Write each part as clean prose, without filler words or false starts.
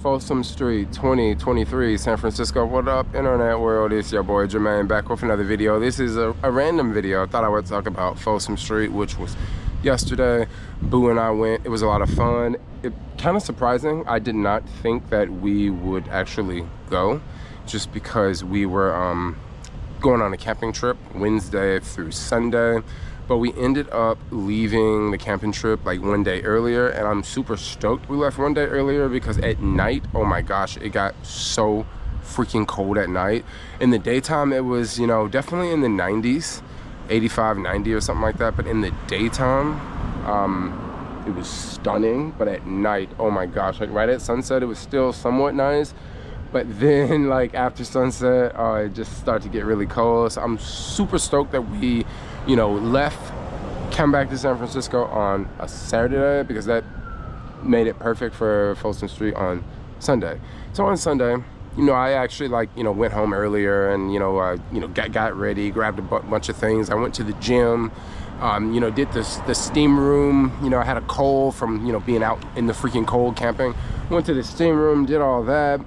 Folsom Street 2023 San Francisco. What up, internet world? It's your boy Jermaine back with another video. This is a random video. I thought I would talk about Folsom Street, which was yesterday. Boo and I went. It was a lot of fun. It kind of surprising. I did not think that we would actually go, just because we were going on a camping trip Wednesday through Sunday. But we ended up leaving the camping trip like one day earlier, and I'm super stoked we left one day earlier, because at night, oh my gosh, it got so freaking cold at night. In the daytime, it was, you know, definitely in the 90s, 85, 90 or something like that. But in the daytime, it was stunning. But at night, oh my gosh, like right at sunset, it was still somewhat nice. But then like after sunset, it just started to get really cold. So I'm super stoked that we, you know, came back to San Francisco on a Saturday, because that made it perfect for Folsom Street on Sunday. So on Sunday, you know, I actually went home earlier and, got ready, grabbed a bunch of things. I went to the gym, did the steam room. You know, I had a cold from, being out in the freaking cold camping. Went to the steam room, did all that,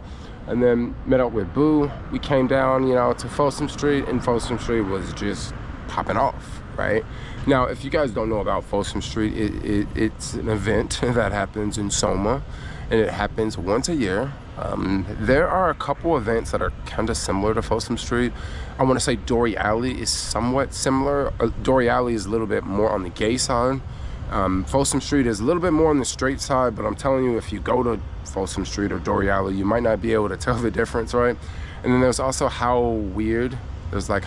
and then met up with Boo. We came down, to Folsom Street, and Folsom Street was just popping off, right? Now, if you guys don't know about Folsom Street, it's an event that happens in Soma, and it happens once a year. There are a couple events that are kind of similar to Folsom Street. I want to say Dory Alley is somewhat similar. Dory Alley is a little bit more on the gay side. Folsom Street is a little bit more on the straight side, but I'm telling you, if you go to Folsom Street or Dory Alley, you might not be able to tell the difference, right? And then there's also How Weird. There's a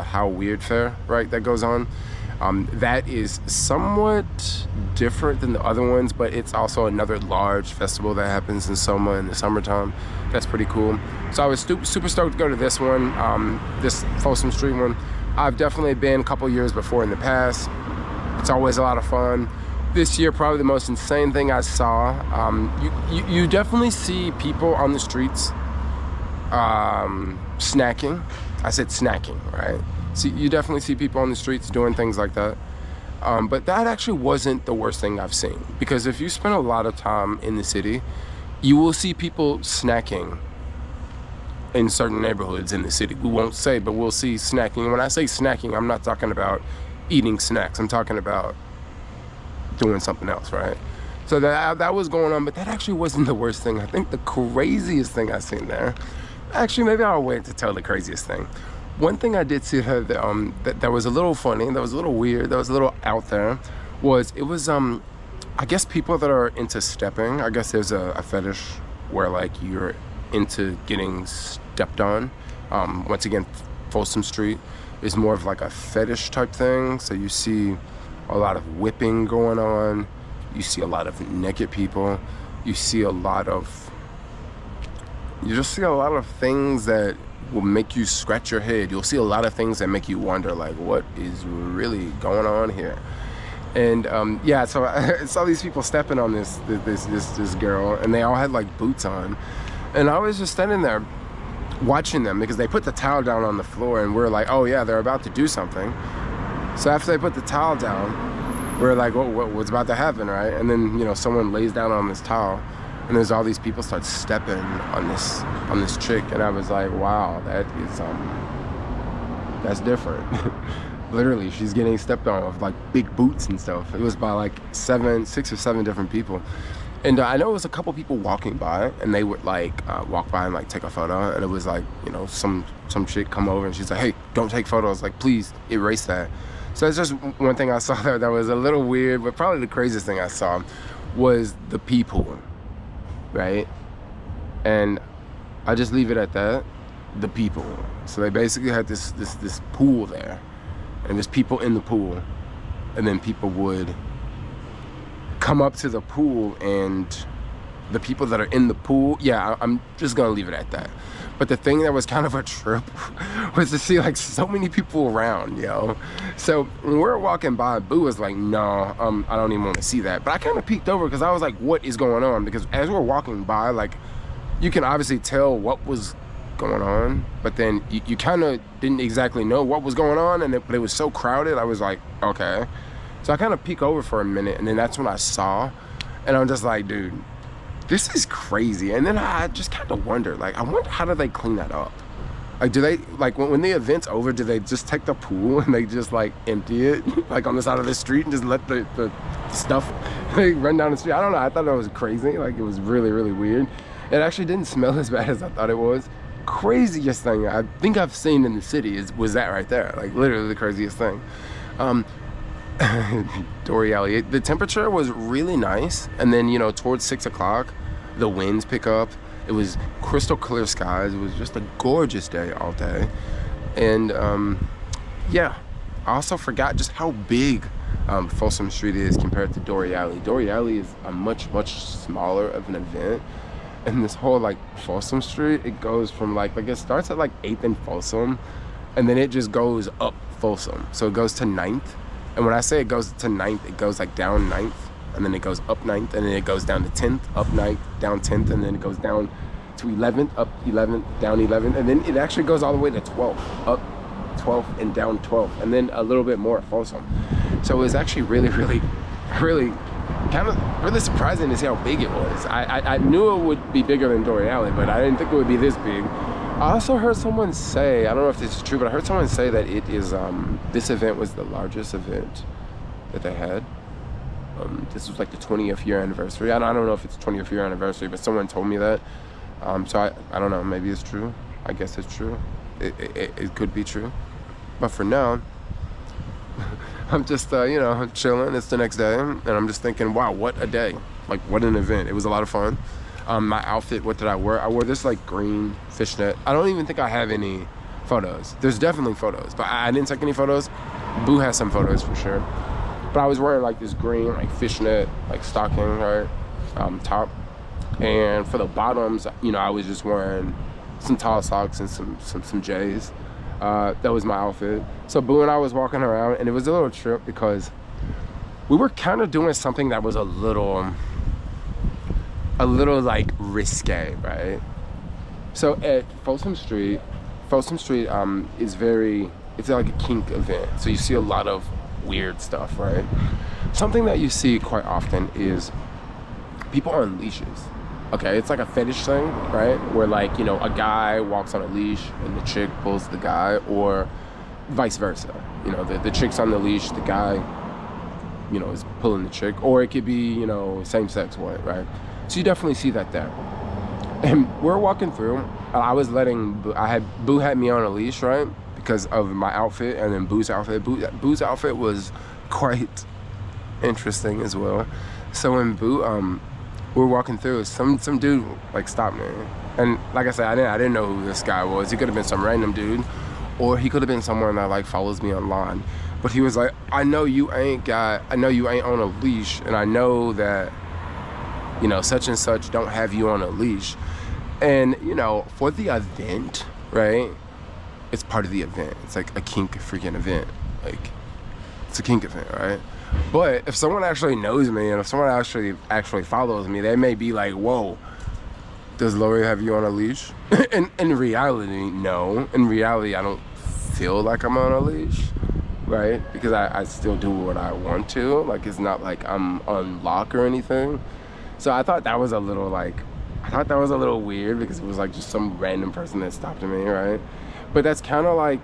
How Weird fair, right, that goes on. That is somewhat different than the other ones, but it's also another large festival that happens in Soma in the summertime. That's pretty cool. So I was super stoked to go to this one, this Folsom Street one. I've definitely been a couple years before in the past. It's always a lot of fun. This year, probably the most insane thing I saw, you definitely see people on the streets snacking. I said snacking, right? So you definitely see people on the streets doing things like that. But that actually wasn't the worst thing I've seen, because if you spend a lot of time in the city, you will see people snacking in certain neighborhoods in the city. We won't say, but we'll see snacking. When I say snacking, I'm not talking about eating snacks. I'm talking about doing something else, right? So that was going on, but that actually wasn't the worst thing. I think the craziest thing I seen there, actually, maybe I'll wait to tell the craziest thing. One thing I did see that was a little funny, that was a little weird, that was a little out there, was it was I guess people that are into stepping. I guess there's a fetish where like you're into getting stepped on. Once again, Folsom Street is more of like a fetish type thing. So you see a lot of whipping going on. You see a lot of naked people. You just see a lot of things that will make you scratch your head. You'll see a lot of things that make you wonder, like, what is really going on here? And yeah, so I saw these people stepping on this girl, and they all had like boots on, and I was just standing there watching them, because they put the towel down on the floor, and we're like, oh yeah, they're about to do something. So after they put the towel down, we're like, what's about to happen, right? And then, someone lays down on this towel, and there's all these people start stepping on this chick, and I was like, wow, that is that's different. Literally, she's getting stepped on with like big boots and stuff. It was by like 6 or 7 different people. And I know it was a couple people walking by, and they would like walk by and like take a photo, and it was like, some chick come over and she's like, hey, don't take photos, like please erase that. So it's just one thing I saw there that was a little weird, but probably the craziest thing I saw was the pee pool, right? And I just leave it at that, the pee pool. So they basically had this pool there, and there's people in the pool, and then people would come up to the pool, and the people that are in the pool, yeah, I'm just gonna leave it at that. But the thing that was kind of a trip was to see like so many people around, So when we were walking by, Boo was like, no, I don't even want to see that. But I kind of peeked over, because I was like, what is going on? Because as we're walking by, like, you can obviously tell what was going on, but then you kind of didn't exactly know what was going on, but it was so crowded, I was like, okay. So I kind of peek over for a minute, and then that's when I saw, and I'm just like, dude, this is crazy. And then I just kind of wonder, like, I wonder how do they clean that up? Like, do they, like, when the event's over, do they just take the pool and they just, like, empty it, like, on the side of the street and just let the stuff, like, run down the street? I don't know. I thought that was crazy. Like, it was really, really weird. It actually didn't smell as bad as I thought it was. Craziest thing I think I've seen in the city was that right there. Like, literally the craziest thing. Dory Alley. The temperature was really nice. And then, you know, towards 6 o'clock, the winds pick up. It was crystal clear skies. It was just a gorgeous day all day. And yeah, I also forgot just how big Folsom Street is compared to Dory Alley. Dory Alley is a much, much smaller of an event. And this whole, like, Folsom Street, it goes from, like it starts at, like, 8th and Folsom, and then it just goes up Folsom. So it goes to 9th. And when I say it goes to 9th, it goes, like, down 9th. And then it goes up 9th, and then it goes down to 10th, up 9th, down 10th, and then it goes down to 11th, up 11th, down 11th, and then it actually goes all the way to 12th, up 12th and down 12th, and then a little bit more at Folsom. So it was actually really, really, really kind of really surprising to see how big it was. I knew it would be bigger than Dory Alley, but I didn't think it would be this big. I also heard someone say, I don't know if this is true, but I heard someone say that it is, this event was the largest event that they had. This was like the 20th year anniversary. I don't know if it's 20th year anniversary, but someone told me that. So I don't know, maybe it's true. I guess it's true. It could be true. But for now, I'm just, you know, chilling. It's the next day, and I'm just thinking, wow, what a day. Like, what an event. It was a lot of fun. My outfit, what did I wear? I wore this, like, green fishnet. I don't even think I have any photos. There's definitely photos, but I didn't take any photos. Boo has some photos for sure. But I was wearing, like, this green, like, fishnet, like, stocking, right, top. And for the bottoms, you know, I was just wearing some tall socks and some J's. That was my outfit. So Boo and I was walking around, and it was a little trip because we were kind of doing something that was a little like risque, right? So at Folsom Street is it's like a kink event. So you see a lot of weird stuff, right? Something that you see quite often is people on leashes. Okay, it's like a fetish thing, right? Where, like, you know, a guy walks on a leash and the chick pulls the guy, or vice versa. You know, the chick's on the leash, the guy, you know, is pulling the chick. Or it could be, you know, same-sex way, right? So you definitely see that there. And we're walking through, and Boo had me on a leash, right? Because of my outfit, and then Boo's outfit. Boo's outfit was quite interesting as well. So when Boo, we were walking through, some dude, like, stopped me. And like I said, I didn't know who this guy was. He could have been some random dude, or he could have been someone that, like, follows me online. But he was like, I know you ain't on a leash, and I know that, you know, such and such don't have you on a leash. And, you know, for the event, right, it's part of the event. It's like a kink freaking event. Like, it's a kink event, right? But if someone actually knows me, and if someone actually follows me, they may be like, whoa, does Lori have you on a leash? In reality, no. In reality, I don't feel like I'm on a leash, right? Because I still do what I want to. Like, it's not like I'm on lock or anything. So I thought that was a little, like, weird, because it was like just some random person that stopped me, right? But that's kind of like,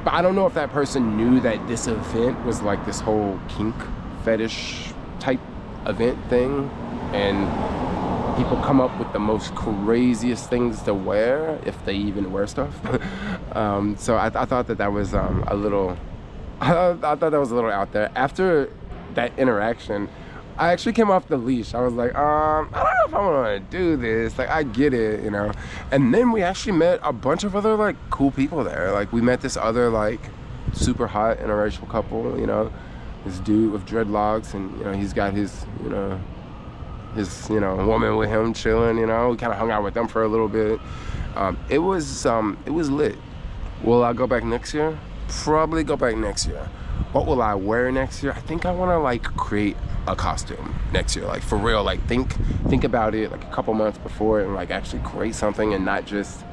but I don't know if that person knew that this event was like this whole kink fetish type event thing, and people come up with the most craziest things to wear, if they even wear stuff. So I thought that was a little, I thought that was a little out there. After that interaction, I actually came off the leash. I was like, I don't know if I want to do this. Like, I get it, you know. And then we actually met a bunch of other, like, cool people there. Like, we met this other, like, super hot interracial couple, you know. This dude with dreadlocks, and, you know, he's got his woman with him chilling, you know. We kind of hung out with them for a little bit. It was lit. Will I go back next year? Probably go back next year. What will I wear next year? I think I want to, like, create a costume next year, like, for real. Like, think about it, like, a couple months before, and, like, actually create something, and not just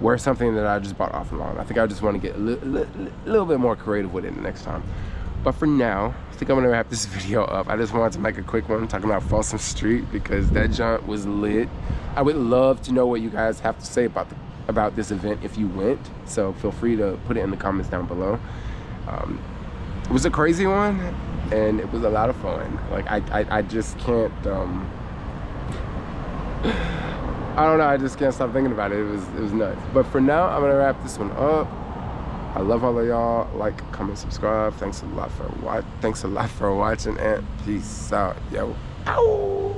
wear something that I just bought offline. I think I just want to get a little bit more creative with it next time. But for now, I think I'm gonna wrap this video up. I just wanted to make a quick one talking about Folsom Street because that jaunt was lit. I would love to know what you guys have to say about this event if you went. So feel free to put it in the comments down below. It was a crazy one, and it was a lot of fun. Like I just can't. I don't know. I just can't stop thinking about it. It was nuts. But for now, I'm gonna wrap this one up. I love all of y'all. Like, comment, subscribe. Thanks a lot for watching, and peace out, yo. Ow.